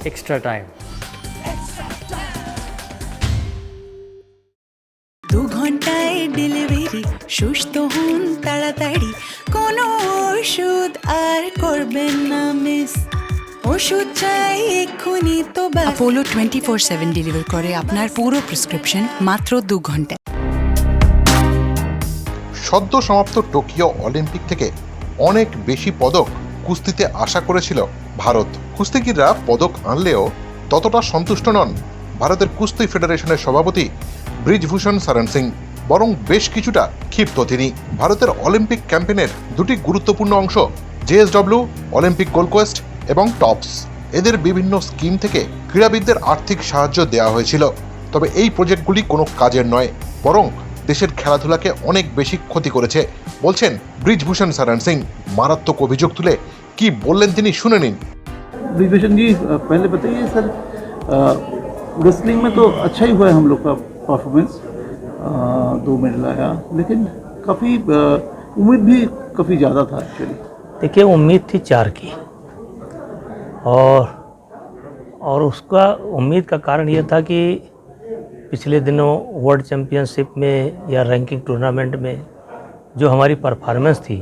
extra time. 2 ঘন্টায় delivery সুস্থ হন তাড়াতাড়ি কোনো ওষুধ আর করবেন না মিস ওষুধ চাই এক্ষুনি তো ব্যাস অ্যাপোলো 24/7 ডেলিভার করে আপনার পুরো প্রেসক্রিপশন মাত্র 2 ঘন্টায়। সদ্য সমাপ্ত টোকিও অলিম্পিক থেকে অনেক বেশি পদক কুস্তিতে আশা করেছিল ভারত। কুস্তিগিররা পদক আনলেও ততটা সন্তুষ্ট নন ভারতের কুস্তি ফেডারেশনের সভাপতি ব্রিজভূষণ শরণ সিং, বরং বেশ কিছুটা ক্ষিপ্ত তিনি। ভারতের অলিম্পিক ক্যাম্পেইনের দুটি গুরুত্বপূর্ণ অংশ জেএসডব্লিউ, অলিম্পিক গোল্ড কোয়েস্ট এবং টপস, এদের বিভিন্ন স্কিম থেকে ক্রীড়াবিদদের আর্থিক সাহায্য দেওয়া হয়েছিল। তবে এই প্রজেক্টগুলি কোনো কাজের নয়, বরং দেশের খেলাধুলাকে অনেক বেশি ক্ষতি করেছে বলছেন ব্রিজভূষণ শরণ সিং। মারাত্মক অভিযোগ তুলে কি বললেন তিনি শুনে নিন। ब्रिजभूषण जी, पहले बताइए सर, रेसलिंग में तो अच्छा ही हुआ है हम लोग का परफॉर्मेंस, 2 मेडल आया, लेकिन काफ़ी उम्मीद भी काफ़ी ज़्यादा था एक्चुअली। देखिए, उम्मीद थी 4 की, और उसका उम्मीद का कारण ये था कि पिछले दिनों वर्ल्ड चैम्पियनशिप में या रैंकिंग टूर्नामेंट में जो हमारी परफॉर्मेंस थी,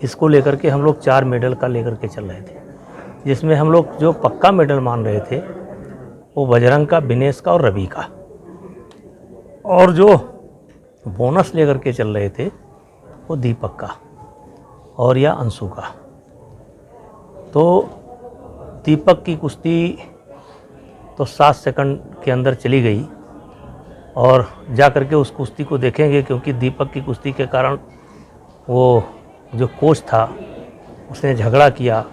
इसको लेकर के हम लोग 4 मेडल का लेकर के चल रहे थे, जिसमें हम लोग जो पक्का मेडल मान रहे थे वो बजरंग का, विनेश का और रवि का, और जो बोनस लेकर के चल रहे थे वो दीपक का और या अंशु का। तो दीपक की कुश्ती तो 7 सेकंड के अंदर चली गई, और जा कर के उस कुश्ती को देखेंगे, क्योंकि दीपक की कुश्ती के कारण वो जो कोच था उसने झगड़ा किया,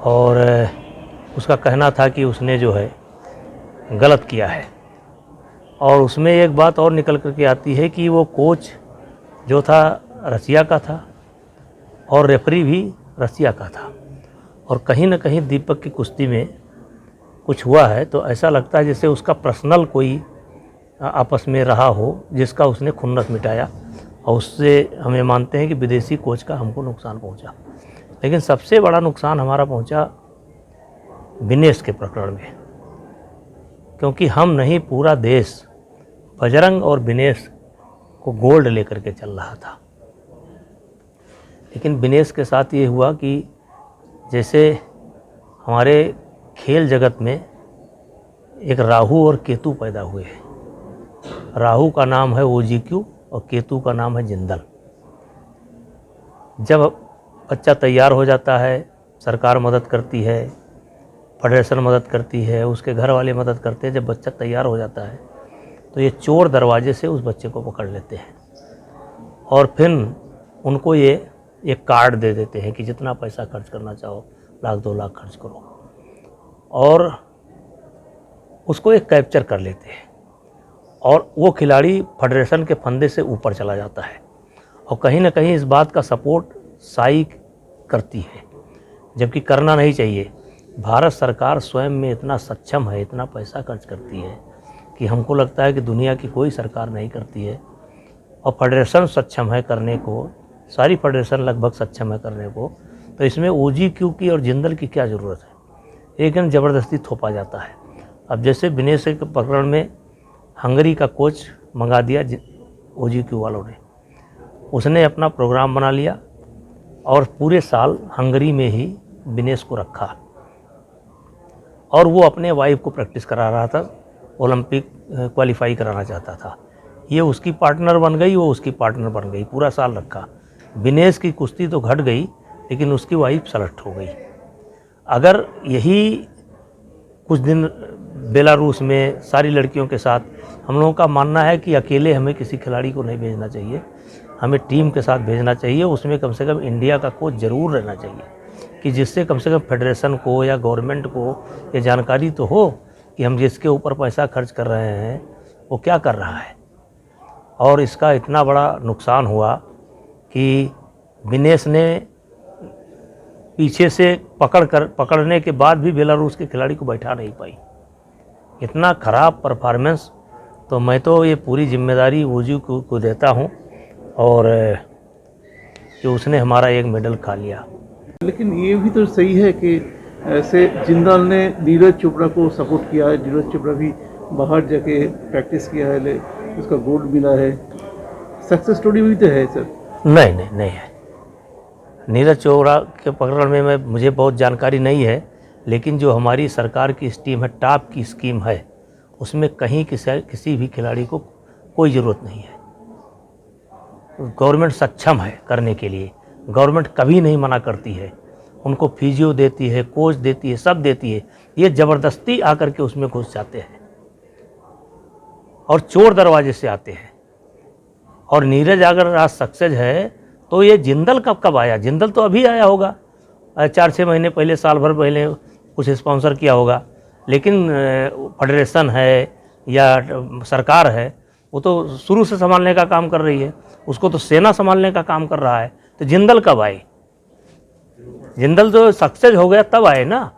और उसका कहना था कि उसने जो है गलत किया है। और उसमें एक बात और निकल कर के आती है कि वो कोच जो था रसिया का था, और रेफरी भी रसिया का था, और कहीं ना कहीं दीपक की कुश्ती में कुछ हुआ है। तो ऐसा लगता है जैसे उसका पर्सनल कोई आपस में रहा हो, जिसका उसने खुन्नस मिटाया, और उससे हमें मानते हैं कि विदेशी कोच का हमको नुकसान पहुंचा। लेकिन सबसे बड़ा नुकसान हमारा पहुंचा विनेश के प्रकरण में, क्योंकि हम नहीं, पूरा देश बजरंग और विनेश को गोल्ड लेकर के चल रहा था। लेकिन विनेश के साथ ये हुआ कि जैसे हमारे खेल जगत में एक राहु और केतु पैदा हुए हैं। राहु का नाम है OGQ और केतु का नाम है जिंदल। जब बच्चा तैयार हो जाता है, सरकार मदद करती है, फेडरेशन मदद करती है, उसके घर वाले मदद करते हैं। जब बच्चा तैयार हो जाता है तो ये चोर दरवाजे से उस बच्चे को पकड़ लेते हैं, और फिर उनको ये एक कार्ड दे देते हैं कि जितना पैसा खर्च करना चाहो, 1-2 लाख खर्च करो, और उसको एक कैप्चर कर लेते हैं, और वो खिलाड़ी फेडरेशन के फंदे से ऊपर चला जाता है। और कहीं ना कहीं इस बात का सपोर्ट साई करती है, जबकि करना नहीं चाहिए। भारत सरकार स्वयं में इतना सक्षम है, इतना पैसा खर्च करती है कि हमको लगता है कि दुनिया की कोई सरकार नहीं करती है, और फेडरेशन सक्षम है करने को, सारी फेडरेशन लगभग सक्षम है करने को। तो इसमें OGQ की और जिंदल की क्या ज़रूरत है, लेकिन ज़बरदस्ती थोपा जाता है। अब जैसे विनेश के प्रकरण में हंगरी का कोच मंगा दिया OGQ वालों ने, उसने अपना प्रोग्राम बना लिया, और पूरे साल हंगरी में ही विनेश को रखा, और वो अपने वाइफ को प्रैक्टिस करा रहा था, ओलंपिक क्वालिफाई कराना चाहता था। ये उसकी पार्टनर बन गई, वो उसकी पार्टनर बन गई, पूरा साल रखा। विनेश की कुश्ती तो घट गई, लेकिन उसकी वाइफ सेलेक्ट हो गई। अगर यही कुछ दिन बेलारूस में सारी लड़कियों के साथ, हम लोगों का मानना है कि अकेले हमें किसी खिलाड़ी को नहीं भेजना चाहिए, हमें टीम के साथ भेजना चाहिए। उसमें कम से कम इंडिया का कोच ज़रूर रहना चाहिए, कि जिससे कम से कम फेडरेशन को या गवर्नमेंट को ये जानकारी तो हो कि हम जिसके ऊपर पैसा खर्च कर रहे हैं वो क्या कर रहा है। और इसका इतना बड़ा नुकसान हुआ कि विनेश ने पीछे से पकड़ने के बाद भी बेलारूस के खिलाड़ी को बैठा नहीं पाई। इतना ख़राब परफॉर्मेंस। तो मैं तो ये पूरी जिम्मेदारी OGQ को देता हूँ, और कि उसने हमारा 1 मेडल खा लिया। लेकिन ये भी तो सही है कि ऐसे जिंदाल ने नीरज चोपड़ा को सपोर्ट किया है, नीरज चोपड़ा भी बाहर जाके प्रैक्टिस किया है, उसका गोल्ड मिला है, सक्सेस स्टोरी भी तो है सर। नहीं है। नीरज चोपड़ा के प्रकरण में मुझे बहुत जानकारी नहीं है, लेकिन जो हमारी सरकार की स्कीम है, टॉप की स्कीम है, उसमें कहीं किसी भी खिलाड़ी को कोई ज़रूरत नहीं है। गवर्नमेंट सक्षम है करने के लिए, गवर्नमेंट कभी नहीं मना करती है, उनको फिजियो देती है, कोच देती है, सब देती है। ये ज़बरदस्ती आकर के उसमें घुस जाते हैं और चोर दरवाजे से आते हैं। और नीरज अगर आज सक्सेस है तो ये जिंदल कब आया? जिंदल तो अभी आया होगा, 4-6 महीने पहले, साल भर पहले कुछ स्पॉन्सर किया होगा। लेकिन फेडरेशन है या सरकार है, वो तो शुरू से संभालने का काम कर रही है, उसको तो सेना संभालने का काम कर रहा है। तो जिंदल कब आए? जिंदल तो सक्सेस हो गया तब आए ना,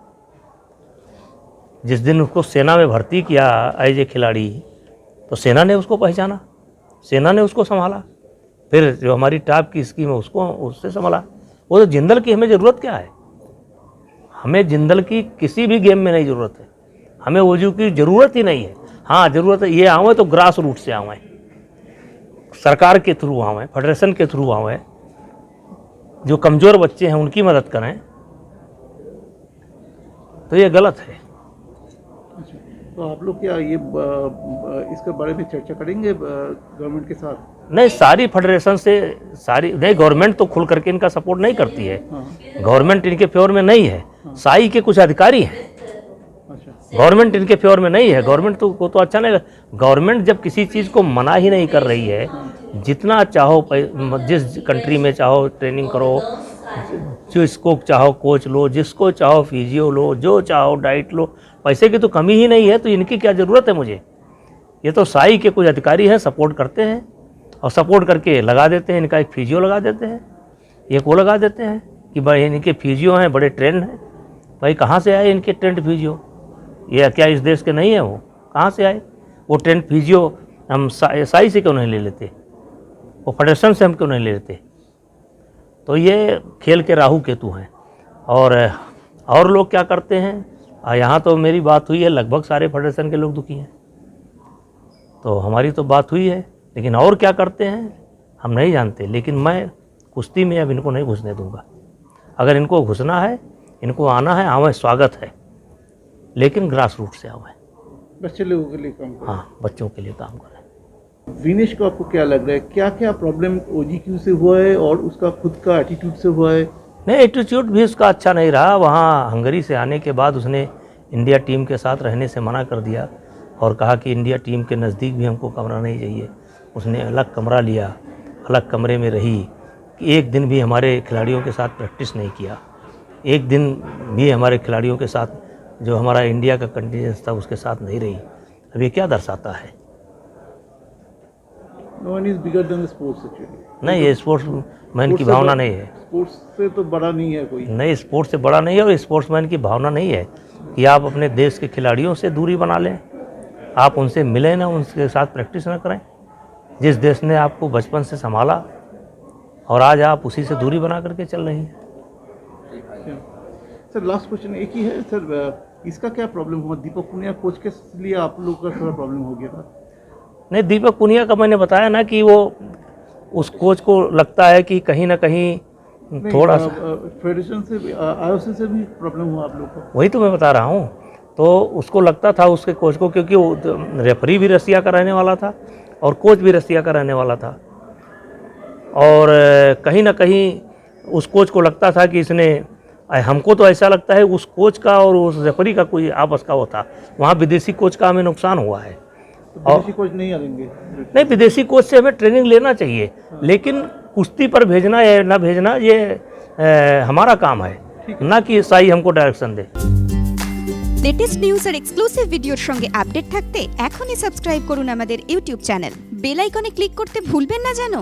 जिस दिन उसको सेना में भर्ती किया एज ए खिलाड़ी, तो सेना ने उसको पहचाना, सेना ने उसको संभाला। फिर जो हमारी टॉप की स्कीम है उसको उससे संभाला। वो तो जिंदल की हमें ज़रूरत क्या है? हमें जिंदल की किसी भी गेम में नहीं ज़रूरत है, हमें वजू की ज़रूरत ही नहीं है। हाँ, ज़रूरत है ये आवें तो ग्रास रूट से आवें, सरकार के थ्रू आवें, फेडरेशन के थ्रू आवें, जो कमज़ोर बच्चे हैं उनकी मदद करें। तो ये गलत है। तो आप लोग क्या ये इसके बारे में चर्चा करेंगे गवर्नमेंट के साथ? नहीं, सारी फेडरेशन से नहीं, गवर्नमेंट तो खुल करके इनका सपोर्ट नहीं करती है। गवर्नमेंट इनके फेवर में नहीं है, साई के कुछ अधिकारी हैं। गवर्नमेंट इनके फेवर में नहीं है। गवर्नमेंट को तो अच्छा नहीं। गवर्नमेंट जब किसी चीज़ को मना ही नहीं कर रही है, जितना चाहो जिस कंट्री में चाहो ट्रेनिंग करो, जिसको चाहो कोच लो, जिसको चाहो फिजियो लो, जो चाहो डाइट लो, पैसे की तो कमी ही नहीं है, तो इनकी क्या ज़रूरत है मुझे? ये तो साई के कुछ अधिकारी हैं, सपोर्ट करते हैं और सपोर्ट करके लगा देते हैं। इनका एक फिजियो लगा देते हैं, एक वो लगा देते हैं कि भाई इनके फिजियो हैं, बड़े ट्रेंड हैं। भाई कहाँ से आए इनके ट्रेंड फिजियो? ये क्या इस देश के नहीं है? वो कहाँ से आए वो ट्रेंड फिजियो? हम साई से क्यों नहीं ले लेते? वो फेडरेशन से हम क्यों नहीं ले लेते? तो ये खेल के राहु केतु हैं। और लोग क्या करते हैं? यहाँ तो मेरी बात हुई है, लगभग सारे फेडरेशन के लोग दुखी हैं, तो हमारी तो बात हुई है, लेकिन और क्या करते हैं हम नहीं जानते। लेकिन मैं कुश्ती में अब इनको नहीं घुसने दूंगा। अगर इनको घुसना है, इनको आना है, आवें, स्वागत है, लेकिन ग्रास रूट से आवें, बच्चे लोगों के लिए काम करें। हाँ, बच्चों के लिए काम करें। विनेश को आपको क्या लग रहा है, क्या क्या प्रॉब्लम OGQ से हुआ है और उसका खुद का एटीट्यूड से हुआ है? नहीं, एटीट्यूड भी उसका अच्छा नहीं रहा। वहाँ हंगरी से आने के बाद उसने इंडिया टीम के साथ रहने से मना कर दिया और कहा कि इंडिया टीम के नज़दीक भी हमको कमरा नहीं चाहिए। उसने अलग कमरा लिया, अलग कमरे में रही, कि एक दिन भी हमारे खिलाड़ियों के साथ प्रैक्टिस नहीं किया, एक दिन भी हमारे खिलाड़ियों के साथ, जो हमारा इंडिया का कंटीजेंस था, उसके साथ नहीं रही। अब ये क्या दर्शाता है? No one is bigger than the sports actually. नहीं, ये स्पोर्ट्स मैन की भावना नहीं है। स्पोर्ट्स से तो बड़ा नहीं है कोई। नहीं, स्पोर्ट्स से बड़ा नहीं है और स्पोर्ट्समैन की भावना नहीं है कि आप अपने देश के खिलाड़ियों से दूरी बना लें, आप उनसे मिलें ना, उनके साथ प्रैक्टिस ना करें। जिस देश ने आपको बचपन से संभाला और आज आप उसी से दूरी बना करके चल रही हैं। सर लास्ट क्वेश्चन एक ही है सर, इसका क्या प्रॉब्लम हुआ? दीपक पुनिया कोच के लिए आप लोग का थोड़ा प्रॉब्लम हो गया था? नहीं, दीपक पुनिया का मैंने बताया ना कि वो उस कोच को लगता है कि कहीं ना कहीं थोड़ा सा फेडरेशन से, IOC से भी प्रॉब्लम हुआ आप लोग को? वही तो मैं बता रहा हूँ। तो उसको लगता था उसके कोच को, क्योंकि वो रेफरी भी रसिया का रहने वाला था और कोच भी रसिया का रहने वाला था, और कहीं ना कहीं उस कोच को लगता था कि इसने, हमको तो ऐसा लगता है उस कोच का और उस रेफरी का कोई आपस का वो था। वहाँ विदेशी कोच का हमें नुकसान हुआ है। तो विदेशी कोच नहीं आएंगे? नहीं, विदेशी कोच से हमें ट्रेनिंग लेना चाहिए, लेकिन कुश्ती पर भेजना या ना भेजना ये हमारा काम है, ना कि साई हमको डायरेक्शन दे। লেটেস্ট নিউজ আর এক্সক্লুসিভ ভিডিওর সঙ্গে আপডেট থাকতে এখনই সাবস্ক্রাইব করুন আমাদের ইউটিউব চ্যানেল। বেল আইকনে ক্লিক করতে ভুলবেন না যেন।